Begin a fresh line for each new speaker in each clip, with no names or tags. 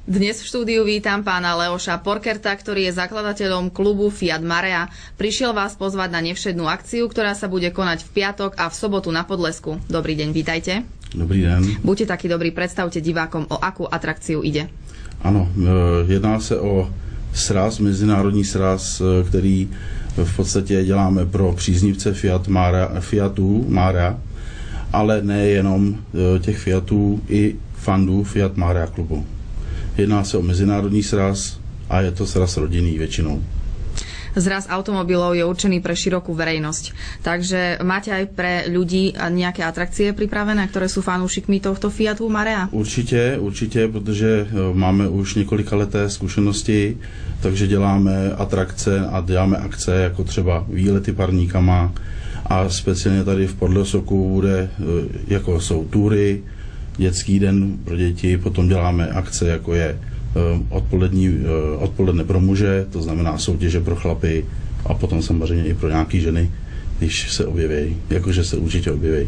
Dnes v štúdiu vítam pána Leoša Porkerta, ktorý je zakladateľom klubu Fiat Marea. Prišiel vás pozvať na nevšednú akciu, ktorá sa bude konať v piatok a v sobotu na Podlesku. Dobrý deň, vítajte.
Dobrý deň.
Buďte takí dobrí, predstavte divákom, o akú atrakciu ide.
Ano, jedná se o sraz, mezinárodní sraz, který v podstatě děláme pro příznivce Fiatu Marea, ale nejenom těch Fiatů, i fandů Fiat Marea klubu. Jedná se o mezinárodní sraz a je to sraz rodinný většinou.
Zraz automobilov je určený pre širokú verejnosť. Takže máte aj pre ľudí nejaké atrakcie pripravené, ktoré sú fanúšikmi tohto Fiatu Marea?
Určitě, protože máme už několikaleté zkušenosti, takže děláme atrakce a děláme akce, jako třeba výlety parníkama a speciálně tady v Podlesoku bude, jako jsou túry, dětský den pro děti, potom děláme akce, jako je odpoledne pro muže, to znamená soutěže pro chlapy a potom samozřejmě i pro nějaké ženy, když se objeví, jakože se určitě objeví.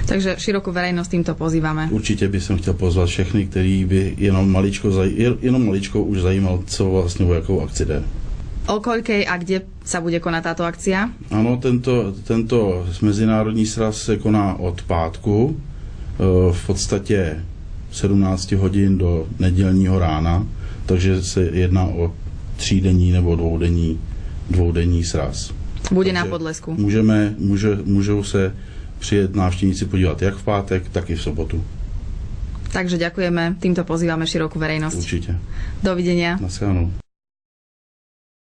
Takže širokú verejnosť týmto pozývame.
Určitě bych chtěl pozvat všechny, který by jenom maličko už zajímal, co vlastně o jakou akci jde.
O koľkej a kde sa bude konať táto akcia?
Ano, tento mezinárodní sraz se koná od pátku, v podstatě 17 hodin do nedělního rána, takže se jedná o 3denní nebo dvoudenní sraz.
Bude na Podlesku.
Můžou se přijet návštěvníci podívat jak v pátek, tak i v sobotu.
Takže ďakujeme, týmto pozývame širokú verejnosť.
Určite.
Dovidenia.
Naschledanou.